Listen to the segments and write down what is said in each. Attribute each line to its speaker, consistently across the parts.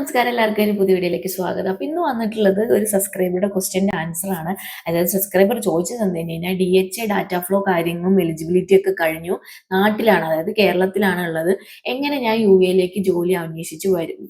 Speaker 1: നമസ്കാരം, എല്ലാവർക്കും ഒരു പുതിയ വീഡിയോയിലേക്ക് സ്വാഗതം. അപ്പൊ ഇന്ന് വന്നിട്ടുള്ളത് ഒരു സബ്സ്ക്രൈബറുടെ ക്വസ്റ്റ്യന്റെ ആൻസർ ആണ്. അതായത് സബ്സ്ക്രൈബർ ചോദിച്ചത് എന്ത് കഴിഞ്ഞാൽ DHA ഡാറ്റ ഫ്ലോ കാര്യങ്ങളും എലിജിബിലിറ്റി ഒക്കെ കഴിഞ്ഞു, നാട്ടിലാണ്, അതായത് കേരളത്തിലാണ് ഉള്ളത്, എങ്ങനെ ഞാൻ UAE ജോലി അന്വേഷിച്ച് വരും,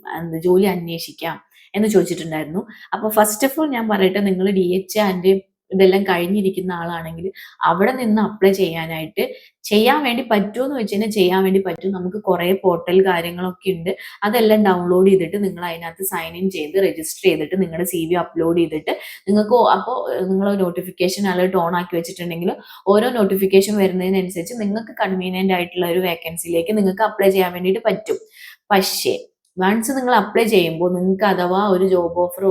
Speaker 1: ജോലി അന്വേഷിക്കാം എന്ന് ചോദിച്ചിട്ടുണ്ടായിരുന്നു. അപ്പൊ ഫസ്റ്റ് ഓഫ് ഓൾ ഞാൻ പറയട്ടെ, നിങ്ങൾ DHA ആൻഡ് ഇതെല്ലാം കഴിഞ്ഞിരിക്കുന്ന ആളാണെങ്കിൽ അവിടെ നിന്ന് അപ്ലൈ ചെയ്യാൻ വേണ്ടി പറ്റുമെന്ന് വെച്ച് കഴിഞ്ഞാൽ ചെയ്യാൻ വേണ്ടി പറ്റും. നമുക്ക് കുറെ പോർട്ടൽ കാര്യങ്ങളൊക്കെ ഉണ്ട്. അതെല്ലാം ഡൗൺലോഡ് ചെയ്തിട്ട് നിങ്ങൾ അതിനകത്ത് സൈൻ ഇൻ ചെയ്ത് രജിസ്റ്റർ ചെയ്തിട്ട് നിങ്ങളുടെ CV അപ്ലോഡ് ചെയ്തിട്ട് നിങ്ങൾക്ക് അപ്പോൾ നിങ്ങൾ നോട്ടിഫിക്കേഷൻ അലേർട്ട് ഓൺ ആക്കി വെച്ചിട്ടുണ്ടെങ്കിൽ ഓരോ നോട്ടിഫിക്കേഷൻ വരുന്നതിനനുസരിച്ച് നിങ്ങൾക്ക് കൺവീനിയന്റ് ആയിട്ടുള്ള ഒരു വേക്കൻസിയിലേക്ക് നിങ്ങൾക്ക് അപ്ലൈ ചെയ്യാൻ വേണ്ടിയിട്ട് പറ്റും. പക്ഷേ വൺസ് നിങ്ങൾ അപ്ലൈ ചെയ്യുമ്പോൾ നിങ്ങൾക്ക് അഥവാ ഒരു ജോബ് ഓഫർ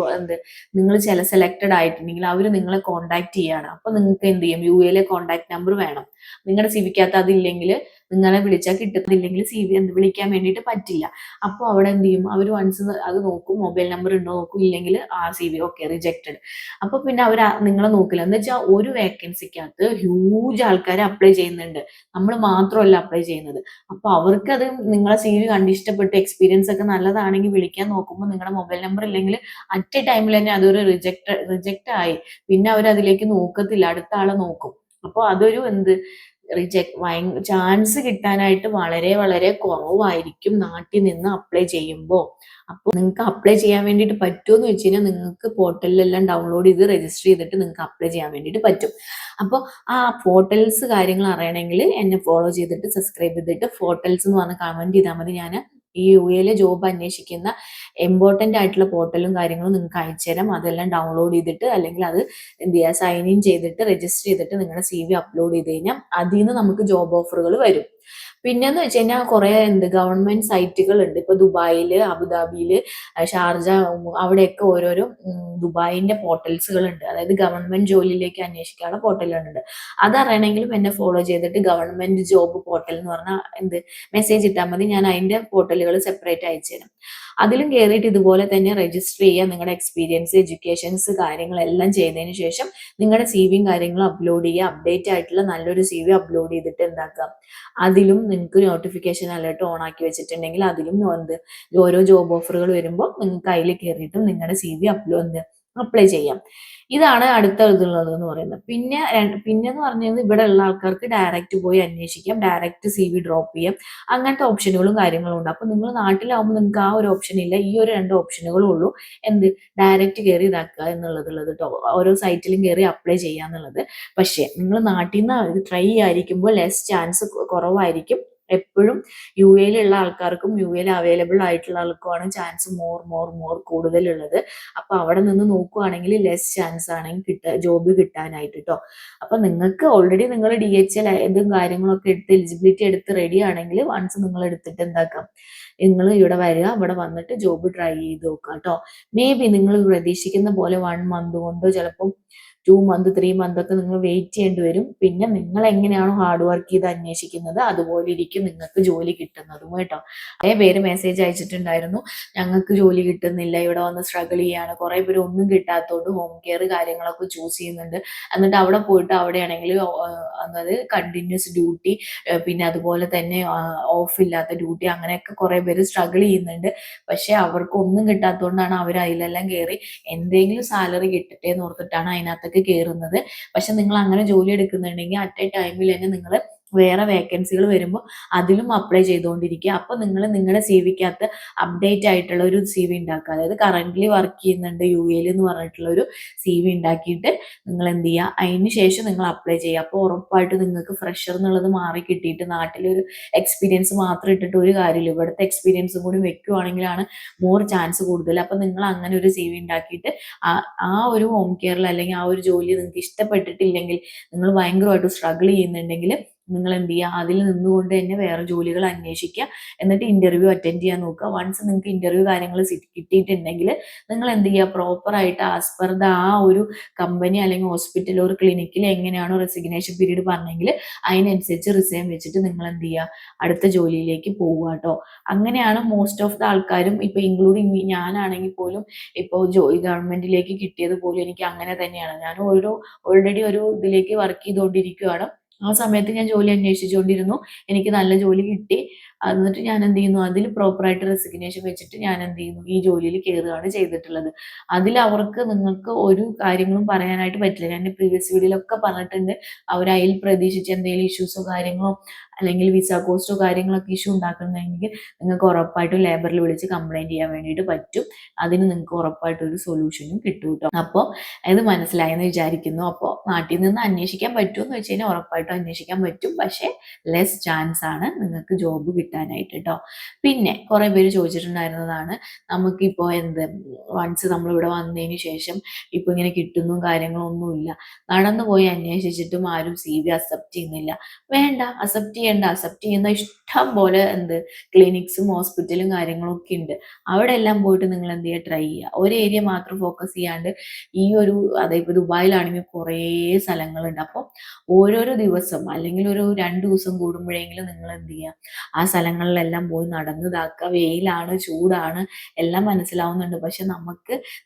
Speaker 1: നിങ്ങൾ സെലക്റ്റഡ് ആയിട്ടുണ്ടെങ്കിൽ അവർ നിങ്ങളെ കോൺടാക്ട് ചെയ്യാണ്. അപ്പൊ നിങ്ങൾക്ക് എന്ത് ചെയ്യും, UAE കോൺടാക്ട് നമ്പർ വേണം. നിങ്ങളുടെ CVക്കകത്ത് അതില്ലെങ്കിൽ നിങ്ങളെ വിളിച്ചാൽ കിട്ടുന്നില്ലെങ്കിൽ CV വിളിക്കാൻ വേണ്ടിയിട്ട് പറ്റില്ല. അപ്പോൾ അവിടെ എന്ത് ചെയ്യും, അവർ വൺസ് അത് നോക്കും, മൊബൈൽ നമ്പർ ഉണ്ടോ നോക്കും, ഇല്ലെങ്കിൽ ആ CV ഓക്കെ റിജക്റ്റഡ്. അപ്പൊ പിന്നെ അവർ നിങ്ങളെ നോക്കില്ല. എന്ന് വെച്ചാൽ ഒരു വേക്കൻസിക്കകത്ത് ഹ്യൂജ് ആൾക്കാർ അപ്ലൈ ചെയ്യുന്നുണ്ട്, നമ്മൾ മാത്രമല്ല അപ്ലൈ ചെയ്യുന്നത്. അപ്പൊ അവർക്ക് അത് നിങ്ങളെ CV കണ്ട് ഇഷ്ടപ്പെട്ട് എക്സ്പീരിയൻസ് ഒക്കെ നല്ലതാണെങ്കിൽ വിളിക്കാൻ നോക്കുമ്പോൾ നിങ്ങളുടെ മൊബൈൽ നമ്പർ ഇല്ലെങ്കിൽ അറ്റ് എ ടൈമിൽ തന്നെ അതൊരു റിജക്റ്റ് ആയി. പിന്നെ അവർ അതിലേക്ക് നോക്കത്തില്ല, അടുത്ത ആളെ നോക്കും. അപ്പോൾ അതൊരു ചാൻസ് കിട്ടാനായിട്ട് വളരെ വളരെ കുറവായിരിക്കും നാട്ടിൽ നിന്ന് അപ്ലൈ ചെയ്യുമ്പോൾ. അപ്പോൾ നിങ്ങൾക്ക് അപ്ലൈ ചെയ്യാൻ വേണ്ടിയിട്ട് പറ്റുമെന്ന് വെച്ച് കഴിഞ്ഞാൽ നിങ്ങൾക്ക് പോർട്ടലിലെല്ലാം ഡൗൺലോഡ് ചെയ്ത് രജിസ്റ്റർ ചെയ്തിട്ട് നിങ്ങൾക്ക് അപ്ലൈ ചെയ്യാൻ വേണ്ടിയിട്ട് പറ്റും. അപ്പോൾ ആ പോർട്ടൽസ് കാര്യങ്ങൾ അറിയണമെങ്കിൽ എന്നെ ഫോളോ ചെയ്തിട്ട് സബ്സ്ക്രൈബ് ചെയ്തിട്ട് പോർട്ടൽസ് എന്ന് പറഞ്ഞ് കമന്റ് ചെയ്താൽ മതി. ഞാൻ ഈ UAE ജോബ് അന്വേഷിക്കുന്ന ഇമ്പോർട്ടന്റ് ആയിട്ടുള്ള പോർട്ടലും കാര്യങ്ങളും നിങ്ങൾക്ക് അയച്ചുതരാം. അതെല്ലാം ഡൗൺലോഡ് ചെയ്തിട്ട് അല്ലെങ്കിൽ അത് എന്ത് ചെയ്യുക, സൈൻ ഇൻ ചെയ്തിട്ട് രജിസ്റ്റർ ചെയ്തിട്ട് നിങ്ങളുടെ CV അപ്ലോഡ് ചെയ്ത് കഴിഞ്ഞാൽ അതിൽ നിന്ന് നമുക്ക് ജോബ് ഓഫറുകൾ വരും. പിന്നെന്ന് വെച്ച് കഴിഞ്ഞാൽ കുറെ ഗവൺമെന്റ് സൈറ്റുകൾ ഉണ്ട്. ഇപ്പൊ ദുബായില്, അബുദാബിയില്, ഷാർജ, അവിടെയൊക്കെ ഓരോരോ ദുബായിന്റെ പോർട്ടൽസുകൾ ഉണ്ട്. അതായത് ഗവൺമെന്റ് ജോലിയിലേക്ക് അന്വേഷിക്കാനുള്ള പോർട്ടലുകളുണ്ട്. അതറിയണമെങ്കിലും എന്നെ ഫോളോ ചെയ്തിട്ട് ഗവൺമെന്റ് ജോബ് പോർട്ടൽ എന്ന് പറഞ്ഞാൽ മെസ്സേജ് ഇട്ടാൽ മതി. ഞാൻ അതിന്റെ പോർട്ടലുകൾ സെപ്പറേറ്റ് അയച്ചു തരാം. അതിലും കയറിയിട്ട് ഇതുപോലെ തന്നെ രജിസ്റ്റർ ചെയ്യുക. നിങ്ങളുടെ എക്സ്പീരിയൻസ്, എഡ്യൂക്കേഷൻസ് കാര്യങ്ങളെല്ലാം ചെയ്തതിന് ശേഷം നിങ്ങളുടെ CVയും കാര്യങ്ങളും അപ്ലോഡ് ചെയ്യുക. അപ്ഡേറ്റ് ആയിട്ടുള്ള നല്ലൊരു CV അപ്ലോഡ് ചെയ്തിട്ട് എന്താക്കാം, അതിലും നിങ്ങൾക്ക് നോട്ടിഫിക്കേഷൻ അലേർട്ട് ഓൺ ആക്കി വെച്ചിട്ടുണ്ടെങ്കിൽ അതിലും ഓരോ ജോബ് ഓഫറുകൾ വരുമ്പോൾ നിങ്ങൾക്ക് അതിൽ കയറിയിട്ടും നിങ്ങളുടെ CV അപ്ലൈ ചെയ്യാം. ഇതാണ് അടുത്ത ഇതുള്ളത് എന്ന് പറയുന്നത്. പിന്നെന്ന് പറഞ്ഞാൽ ഇവിടെ ഉള്ള ആൾക്കാർക്ക് ഡയറക്റ്റ് പോയി അന്വേഷിക്കാം, ഡയറക്റ്റ് CV ഡ്രോപ്പ് ചെയ്യാം. അങ്ങനത്തെ ഓപ്ഷനുകളും കാര്യങ്ങളും ഉണ്ട്. അപ്പൊ നിങ്ങൾ നാട്ടിലാവുമ്പോൾ നിങ്ങൾക്ക് ആ ഒരു ഓപ്ഷൻ ഇല്ല, ഈ ഒരു 2 ഓപ്ഷനുകളും ഉള്ളൂ. ഡയറക്റ്റ് കയറി ഇതാക്കുക എന്നുള്ളതുള്ളത് കേട്ടോ. ഓരോ സൈറ്റിലും കയറി അപ്ലൈ ചെയ്യുക എന്നുള്ളത്. പക്ഷേ നിങ്ങൾ നാട്ടിൽ നിന്ന് ട്രൈ ചെയ്യാതിരിക്കുമ്പോൾ ലെസ് ചാൻസ് കുറവായിരിക്കും. എപ്പോഴും UAE ആൾക്കാർക്കും UAE അവൈലബിൾ ആയിട്ടുള്ള ആൾക്കുമാണ് ചാൻസ് മോർ കൂടുതലുള്ളത്. അപ്പൊ അവിടെ നിന്ന് നോക്കുവാണെങ്കിൽ ലെസ് ചാൻസ് ആണ് ജോബ് കിട്ടാനായിട്ട് കേട്ടോ. അപ്പൊ നിങ്ങൾക്ക് ഓൾറെഡി നിങ്ങൾ DHL ഇതും കാര്യങ്ങളൊക്കെ എടുത്ത് എലിജിബിലിറ്റി എടുത്ത് റെഡി ആണെങ്കിൽ വൺസ് നിങ്ങൾ എടുത്തിട്ട് എന്താക്കാം, നിങ്ങൾ ഇവിടെ വരിക, ഇവിടെ വന്നിട്ട് ജോബ് ട്രൈ ചെയ്ത് നോക്കുക കേട്ടോ. മേ ബി നിങ്ങൾ പ്രതീക്ഷിക്കുന്ന പോലെ 1 മന്ത് കൊണ്ടോ ചിലപ്പം 2 മന്ത് 3 മന്ത് ഒക്കെ നിങ്ങൾ വെയിറ്റ് ചെയ്യേണ്ടി വരും. പിന്നെ നിങ്ങൾ എങ്ങനെയാണോ ഹാർഡ് വർക്ക് ചെയ്ത് അന്വേഷിക്കുന്നത് അതുപോലെ ഇരിക്കും നിങ്ങൾക്ക് ജോലി കിട്ടുന്നതും കേട്ടോ. കുറേ പേര് മെസ്സേജ് അയച്ചിട്ടുണ്ടായിരുന്നു, ഞങ്ങൾക്ക് ജോലി കിട്ടുന്നില്ല, ഇവിടെ വന്ന് സ്ട്രഗിൾ ചെയ്യാണ്. കുറേ പേര് ഒന്നും കിട്ടാത്തതുകൊണ്ട് ഹോം കെയർ കാര്യങ്ങളൊക്കെ ചൂസ് ചെയ്യുന്നുണ്ട്. എന്നിട്ട് അവിടെ പോയിട്ട് അവിടെയാണെങ്കിൽ അതായത് കണ്ടിന്യൂസ് ഡ്യൂട്ടി, പിന്നെ അതുപോലെ തന്നെ ഓഫ് ഇല്ലാത്ത ഡ്യൂട്ടി, അങ്ങനെയൊക്കെ കുറേ പേര് സ്ട്രഗിൾ ചെയ്യുന്നുണ്ട്. പക്ഷെ അവർക്ക് ഒന്നും കിട്ടാത്തതുകൊണ്ടാണ് അവർ അതിലെല്ലാം കയറി എന്തെങ്കിലും സാലറി കിട്ടട്ടെ എന്ന് ഓർത്തിട്ടാണ് അതിനകത്തൊക്കെ കയറുന്നത്. പക്ഷെ നിങ്ങൾ അങ്ങനെ ജോലി എടുക്കുന്നുണ്ടെങ്കിൽ അറ്റ് എ ടൈമിൽ തന്നെ നിങ്ങൾ വേറെ വേക്കൻസികൾ വരുമ്പോൾ അതിലും അപ്ലൈ ചെയ്തുകൊണ്ടിരിക്കുക. അപ്പൊ നിങ്ങൾ നിങ്ങളുടെ CVക്കകത്ത് അപ്ഡേറ്റ് ആയിട്ടുള്ള ഒരു CV ഉണ്ടാക്കുക. അതായത് കറന്റ്ലി വർക്ക് ചെയ്യുന്നുണ്ട് UAE എന്ന് പറഞ്ഞിട്ടുള്ള ഒരു CV ഉണ്ടാക്കിയിട്ട് നിങ്ങൾ എന്ത് ചെയ്യുക, അതിന് ശേഷം നിങ്ങൾ അപ്ലൈ ചെയ്യുക. അപ്പോൾ ഉറപ്പായിട്ട് നിങ്ങൾക്ക് ഫ്രഷർ എന്നുള്ളത് മാറി കിട്ടിയിട്ട് നാട്ടിലൊരു എക്സ്പീരിയൻസ് മാത്രം ഇട്ടിട്ട് ഒരു കാര്യമില്ല. ഇവിടുത്തെ എക്സ്പീരിയൻസും കൂടി വെക്കുവാണെങ്കിലാണ് മോർ ചാൻസ് കൂടുതൽ. അപ്പൊ നിങ്ങൾ അങ്ങനെ ഒരു CV ഉണ്ടാക്കിയിട്ട് ആ ഒരു ഹോം കെയറിൽ അല്ലെങ്കിൽ ആ ഒരു ജോലി നിങ്ങൾക്ക് ഇഷ്ടപ്പെട്ടിട്ടില്ലെങ്കിൽ, നിങ്ങൾ ഭയങ്കരമായിട്ട് സ്ട്രഗിൾ ചെയ്യുന്നുണ്ടെങ്കിൽ നിങ്ങൾ എന്ത് ചെയ്യുക, അതിൽ നിന്നുകൊണ്ട് തന്നെ വേറെ ജോലികൾ അന്വേഷിക്കുക. എന്നിട്ട് ഇന്റർവ്യൂ അറ്റൻഡ് ചെയ്യാൻ നോക്കുക. വൺസ് നിങ്ങൾക്ക് ഇന്റർവ്യൂ കാര്യങ്ങൾ കിട്ടിയിട്ടുണ്ടെങ്കിൽ നിങ്ങൾ എന്ത് ചെയ്യുക, പ്രോപ്പറായിട്ട് ആസ് പെർ ആ ഒരു കമ്പനി അല്ലെങ്കിൽ ഹോസ്പിറ്റൽ ഒരു ക്ലിനിക്കിൽ എങ്ങനെയാണോ റെസിഗ്നേഷൻ പീരീഡ് പറഞ്ഞെങ്കിൽ അതിനനുസരിച്ച് റിസൈൻ വെച്ചിട്ട് നിങ്ങൾ എന്ത് ചെയ്യുക, അടുത്ത ജോലിയിലേക്ക് പോവുക കേട്ടോ. അങ്ങനെയാണ് മോസ്റ്റ് ഓഫ് ദ ആൾക്കാരും, ഇപ്പൊ ഇൻക്ലൂഡിങ് ഞാനാണെങ്കിൽ പോലും ഇപ്പോൾ ഗവൺമെന്റിലേക്ക് കിട്ടിയത് പോലും എനിക്ക് അങ്ങനെ തന്നെയാണ്. ഞാൻ ഓൾറെഡി ഒരു ഇതിലേക്ക് വർക്ക് ചെയ്തുകൊണ്ടിരിക്കുകയാണ്. ആ സമയത്ത് ഞാൻ ജോലി അന്വേഷിച്ചുകൊണ്ടിരുന്നു, എനിക്ക് നല്ല ജോലി കിട്ടി. എന്നിട്ട് ഞാൻ എന്ത് ചെയ്യുന്നു, അതിൽ പ്രോപ്പറായിട്ട് റെസിഗ്നേഷൻ വെച്ചിട്ട് ഞാൻ എന്ത് ചെയ്യുന്നു, ഈ ജോലിയിൽ കയറുകയാണ് ചെയ്തിട്ടുള്ളത്. അതിൽ അവർക്ക് നിങ്ങൾക്ക് ഒരു കാര്യങ്ങളും പറയാനായിട്ട് പറ്റില്ല. ഞാൻ പ്രീവിയസ് വീഡിയോയിലൊക്കെ പറഞ്ഞിട്ടുണ്ട്. അവർ അതിൽ പ്രതീക്ഷിച്ച് എന്തെങ്കിലും ഇഷ്യൂസോ കാര്യങ്ങളോ അല്ലെങ്കിൽ വിസ കോസ്റ്റോ കാര്യങ്ങളൊക്കെ ഇഷ്യൂ ഉണ്ടാക്കുന്നുണ്ടെങ്കിൽ നിങ്ങൾക്ക് ഉറപ്പായിട്ടും ലേബറിൽ വിളിച്ച് കംപ്ലൈൻറ്റ് ചെയ്യാൻ വേണ്ടിയിട്ട് പറ്റും. അതിന് നിങ്ങൾക്ക് ഉറപ്പായിട്ടും ഒരു സൊല്യൂഷനും കിട്ടും കേട്ടോ. അപ്പോൾ ഇത് മനസ്സിലായെന്ന് വിചാരിക്കുന്നു. അപ്പോൾ നാട്ടിൽ നിന്ന് അന്വേഷിക്കാൻ പറ്റുമെന്ന് വെച്ച് കഴിഞ്ഞാൽ ഉറപ്പായിട്ടും അന്വേഷിക്കാൻ പറ്റും. പക്ഷേ ലെസ് ചാൻസ് ആണ് നിങ്ങൾക്ക് ജോബ് കിട്ടാനായിട്ട് കേട്ടോ. പിന്നെ കുറേ പേര് ചോദിച്ചിട്ടുണ്ടായിരുന്നതാണ്, നമുക്കിപ്പോൾ വൺസ് നമ്മളിവിടെ വന്നതിന് ശേഷം ഇപ്പോൾ ഇങ്ങനെ കിട്ടുന്നു കാര്യങ്ങളൊന്നുമില്ല, നടന്നു പോയി അന്വേഷിച്ചിട്ടും ആരും CV അക്സെപ്റ്റ് ചെയ്യുന്നില്ല. വേണ്ട, അക്സെപ്റ്റ് ചെയ്യേണ്ട. അക്സെപ്റ്റ് ചെയ്യുന്ന ഇഷ്ടം പോലെ ക്ലിനിക്സും ഹോസ്പിറ്റലും കാര്യങ്ങളും ഒക്കെ ഉണ്ട്. അവിടെ എല്ലാം പോയിട്ട് നിങ്ങൾ എന്ത് ചെയ്യുക, ട്രൈ ചെയ്യുക. ഒരു ഏരിയ മാത്രം ഫോക്കസ് ചെയ്യാണ്ട് ഈ ഒരു അതായത് ദുബായിലാണെങ്കിൽ കുറേ സ്ഥലങ്ങളുണ്ട്. അപ്പോൾ ഓരോരോ ദിവസം അല്ലെങ്കിൽ ഒരു 2 ദിവസം കൂടുമ്പോഴെങ്കിലും നിങ്ങൾ എന്ത് ചെയ്യുക, ആ സ്ഥലങ്ങളിലെല്ലാം പോയി നടന്നതാക്കുക. വെയിലാണ്, ചൂടാണ്, എല്ലാം മനസ്സിലാവുന്നുണ്ട്. പക്ഷെ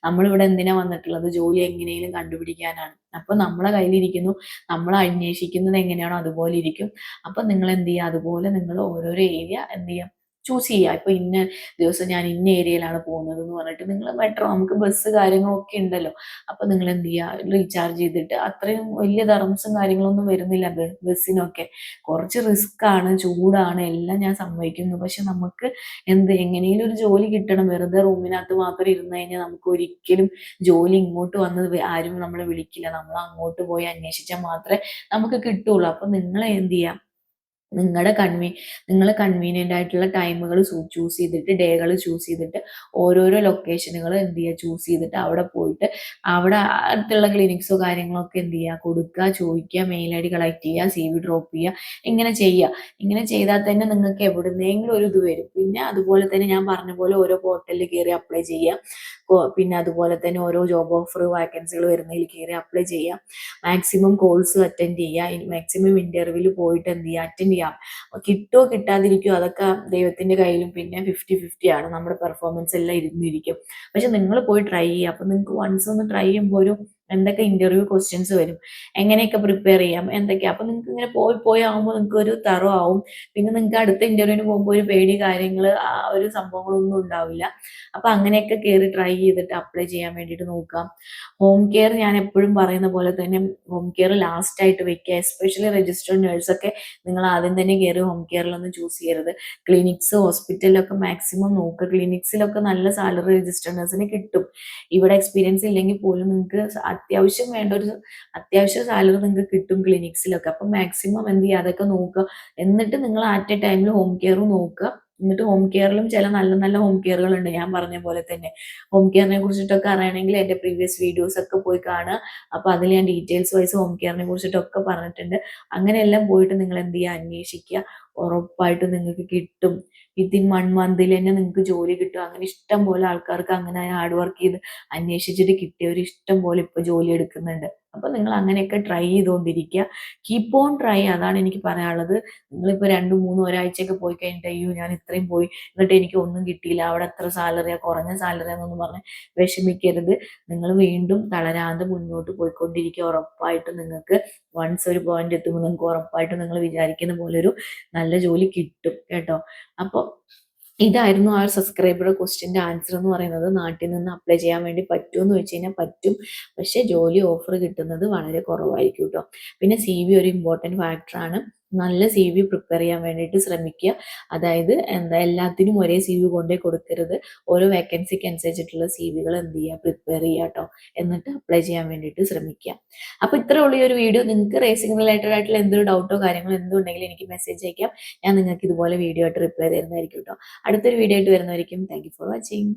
Speaker 1: നമ്മളിവിടെ എന്തിനാ വന്നിട്ടുള്ളത്, ജോലി എങ്ങനെയും കണ്ടുപിടിക്കാനാണ്. അപ്പോൾ നമ്മളെ കയ്യിലിരിക്കുന്നു, നമ്മൾ അന്വേഷിക്കുന്നത് എങ്ങനെയാണോ അതുപോലെ ഇരിക്കും. അപ്പം നിങ്ങൾ എന്ത് ചെയ്യുക, അതുപോലെ നിങ്ങൾ ഓരോരോ ഏരിയ എന്ത് ചെയ്യുക, ചൂസ് ചെയ്യുക. ഇപ്പോൾ ഇന്ന ദിവസം ഞാൻ ഇന്ന ഏരിയയിലാണ് പോകുന്നത് എന്ന് പറഞ്ഞിട്ട് നിങ്ങൾ മെട്രോ, നമുക്ക് ബസ് കാര്യങ്ങളൊക്കെ ഉണ്ടല്ലോ. അപ്പോൾ നിങ്ങൾ എന്ത് ചെയ്യുക, റീചാർജ് ചെയ്തിട്ട്, അത്രയും വലിയ ധർമ്മസും കാര്യങ്ങളൊന്നും വരുന്നില്ല ബസ്സിനൊക്കെ. കുറച്ച് റിസ്ക് ആണ്, ചൂടാണ്, എല്ലാം ഞാൻ സമ്മതിക്കുന്നു. പക്ഷെ നമുക്ക് എങ്ങനെയും ഒരു ജോലി കിട്ടണം. വെറുതെ റൂമിനകത്ത് മാത്രം ഇരുന്ന് കഴിഞ്ഞാൽ നമുക്ക് ഒരിക്കലും ജോലി ഇങ്ങോട്ട് വന്ന് ആരും നമ്മളെ വിളിക്കില്ല. നമ്മൾ അങ്ങോട്ട് പോയി അന്വേഷിച്ചാൽ മാത്രമേ നമുക്ക് കിട്ടുള്ളൂ. അപ്പൊ നിങ്ങൾ എന്ത് ചെയ്യാം, നിങ്ങൾ കൺവീനിയൻ്റ് ആയിട്ടുള്ള ടൈമുകൾ ചൂസ് ചെയ്തിട്ട്, ഡേകൾ ചൂസ് ചെയ്തിട്ട്, ഓരോരോ ലൊക്കേഷനുകൾ എന്ത് ചെയ്യുക, ചൂസ് ചെയ്തിട്ട് അവിടെ പോയിട്ട് അവിടെ അടുത്തുള്ള ക്ലിനിക്സോ കാര്യങ്ങളൊക്കെ എന്ത് ചെയ്യുക, കൊടുക്കുക, ചോദിക്കുക, മെയിൽ ID കളക്ട് ചെയ്യുക, CV ഡ്രോപ്പ് ചെയ്യുക, ഇങ്ങനെ ചെയ്യുക. ഇങ്ങനെ ചെയ്താൽ തന്നെ നിങ്ങൾക്ക് എവിടുന്നെങ്കിലും ഒരു ഇത് വരും. പിന്നെ അതുപോലെ തന്നെ ഞാൻ പറഞ്ഞ പോലെ ഓരോ പോർട്ടലിൽ കയറി അപ്ലൈ ചെയ്യുക. പിന്നെ അതുപോലെ തന്നെ ഓരോ ജോബ് ഓഫർ വാക്കൻസികൾ വരുന്നതിൽ കയറി അപ്ലൈ ചെയ്യുക. മാക്സിമം കോൾസ് അറ്റൻഡ് ചെയ്യുക. മാക്സിമം ഇന്റർവ്യൂവിൽ പോയിട്ട് എന്ത് ചെയ്യുക, അറ്റൻഡ് ചെയ്യാം. കിട്ടുമോ കിട്ടാതിരിക്കുമോ അതൊക്കെ ദൈവത്തിന്റെ കയ്യിലും. പിന്നെ 50-50 ആണ്, നമ്മുടെ പെർഫോമൻസ് എല്ലാം ഇരുന്നിരിക്കും. പക്ഷെ നിങ്ങൾ പോയി ട്രൈ ചെയ്യുക. അപ്പൊ നിങ്ങൾക്ക് വൺസ് ഒന്ന് ട്രൈ ചെയ്യുമ്പോൾ ഒരു എന്തൊക്കെ ഇന്റർവ്യൂ ക്വസ്റ്റ്യൻസ് വരും, എങ്ങനെയൊക്കെ പ്രിപ്പയർ ചെയ്യാം, എന്തൊക്കെയാ. അപ്പൊ നിങ്ങൾക്ക് ഇങ്ങനെ പോയി ആകുമ്പോൾ നിങ്ങൾക്ക് ഒരു തറോ ആവും. പിന്നെ നിങ്ങൾക്ക് അടുത്ത ഇന്റർവ്യൂവിന് പോകുമ്പോൾ ഒരു പേടി കാര്യങ്ങൾ ആ ഒരു സംഭവങ്ങളൊന്നും ഉണ്ടാവില്ല. അപ്പൊ അങ്ങനെയൊക്കെ കയറി ട്രൈ ചെയ്തിട്ട് അപ്ലൈ ചെയ്യാൻ വേണ്ടിയിട്ട് നോക്കാം. ഹോം കെയർ ഞാൻ എപ്പോഴും പറയുന്ന പോലെ തന്നെ ഹോം കെയർ ലാസ്റ്റ് ആയിട്ട് വെക്കുക. എസ്പെഷ്യലി രജിസ്റ്റേർഡ് നേഴ്സൊക്കെ നിങ്ങൾ ആദ്യം തന്നെ കയറി ഹോം കെയറിലൊന്നും ചൂസ് ചെയ്യരുത്. ക്ലിനിക്സ് ഹോസ്പിറ്റലിലൊക്കെ മാക്സിമം നോക്കുക. ക്ലിനിക്സിലൊക്കെ നല്ല സാലറി രജിസ്റ്റേർഡ് നേഴ്സിന് കിട്ടും. ഇവിടെ എക്സ്പീരിയൻസ് ഇല്ലെങ്കിൽ പോലും നിങ്ങൾക്ക് അത്യാവശ്യം വേണ്ട ഒരു അത്യാവശ്യ സാലറി നിങ്ങൾക്ക് കിട്ടും ക്ലിനിക്സിലൊക്കെ. അപ്പം മാക്സിമം എന്ത് ചെയ്യുക, അതൊക്കെ നോക്കുക. എന്നിട്ട് നിങ്ങൾ അറ്റ് എ ടൈമിൽ ഹോം കെയറും നോക്കുക. എന്നിട്ട് ഹോം കെയറിലും ചില നല്ല നല്ല ഹോം കെയറുകൾ ഉണ്ട്. ഞാൻ പറഞ്ഞ പോലെ തന്നെ ഹോം കെയറിനെ കുറിച്ചിട്ടൊക്കെ അറിയണമെങ്കിൽ എൻ്റെ പ്രീവിയസ് വീഡിയോസ് ഒക്കെ പോയി കാണുക. അപ്പൊ അതിൽ ഞാൻ ഡീറ്റെയിൽസ് വൈസ് ഹോം കെയറിനെ കുറിച്ചിട്ടൊക്കെ പറഞ്ഞിട്ടുണ്ട്. അങ്ങനെയെല്ലാം പോയിട്ട് നിങ്ങൾ എന്ത് ചെയ്യുക, അന്വേഷിക്കുക. ഉറപ്പായിട്ടും നിങ്ങൾക്ക് കിട്ടും. വിത്തിൻ 1 മന്തിൽ തന്നെ നിങ്ങൾക്ക് ജോലി കിട്ടും. അങ്ങനെ ഇഷ്ടം പോലെ ആൾക്കാർക്ക് അങ്ങനെ ഹാർഡ് വർക്ക് ചെയ്ത് അന്വേഷിച്ചിട്ട് കിട്ടിയവർ ഇഷ്ടം പോലെ ഇപ്പൊ ജോലി എടുക്കുന്നുണ്ട്. അപ്പൊ നിങ്ങൾ അങ്ങനെയൊക്കെ ട്രൈ ചെയ്തുകൊണ്ടിരിക്കുക. കീപ്പ് ഓൺ ട്രൈ, അതാണ് എനിക്ക് പറയാനുള്ളത്. നിങ്ങളിപ്പോൾ 2-3 ഒരാഴ്ചയൊക്കെ പോയി കഴിഞ്ഞിട്ട് അയ്യോ ഞാൻ ഇത്രയും പോയി എന്നിട്ട് എനിക്ക് ഒന്നും കിട്ടിയില്ല, അവിടെ എത്ര സാലറിയാ, കുറഞ്ഞ സാലറിയാന്നൊന്നും പറഞ്ഞ് വിഷമിക്കരുത്. നിങ്ങൾ വീണ്ടും തളരാതെ മുന്നോട്ട് പോയിക്കൊണ്ടിരിക്കുക. ഉറപ്പായിട്ടും നിങ്ങൾക്ക് വൺസ് ഒരു പോയിന്റ് എത്തുമ്പോൾ നിങ്ങൾക്ക് ഉറപ്പായിട്ടും നിങ്ങൾ വിചാരിക്കുന്ന പോലെ ഒരു നല്ല ജോലി കിട്ടും കേട്ടോ. അപ്പോൾ ഇതായിരുന്നു ആ ഒരു സബ്സ്ക്രൈബറുടെ ക്വസ്റ്റ്യൻ്റെ ആൻസർ എന്ന് പറയുന്നത്. നാട്ടിൽ നിന്ന് അപ്ലൈ ചെയ്യാൻ വേണ്ടി പറ്റുമോ എന്ന് വെച്ച് കഴിഞ്ഞാൽ പറ്റും. പക്ഷെ ജോലി ഓഫർ കിട്ടുന്നത് വളരെ കുറവായിരിക്കും കേട്ടോ. പിന്നെ CV ഒരു ഇമ്പോർട്ടൻറ്റ് ഫാക്ടറാണ്. നല്ല CV പ്രിപ്പയർ ചെയ്യാൻ വേണ്ടിയിട്ട് ശ്രമിക്കുക. അതായത് എല്ലാത്തിനും ഒരേ CV കൊണ്ടേ കൊടുക്കരുത്. ഓരോ വേക്കൻസിക്ക് അനുസരിച്ചിട്ടുള്ള CVകൾ എന്ത് ചെയ്യുക, പ്രിപ്പയർ ചെയ്യുക കേട്ടോ. എന്നിട്ട് അപ്ലൈ ചെയ്യാൻ വേണ്ടിയിട്ട് ശ്രമിക്കുക. അപ്പോൾ ഇത്രേ ഉള്ളൂ ഈ ഒരു വീഡിയോ. നിങ്ങൾക്ക് റേസിംഗ് റിലേറ്റഡ് ആയിട്ടുള്ള എന്തൊരു ഡൗട്ടോ കാര്യങ്ങളോ എന്തുണ്ടെങ്കിലും എനിക്ക് മെസ്സേജ് അയക്കാം. ഞാൻ നിങ്ങൾക്ക് ഇതുപോലെ വീഡിയോ ആയിട്ട് റിപ്ലൈ തരുന്നതായിരിക്കും കേട്ടോ. അടുത്തൊരു വീഡിയോ ആയിട്ട് വരുന്നതായിരിക്കും. Thank you for watching.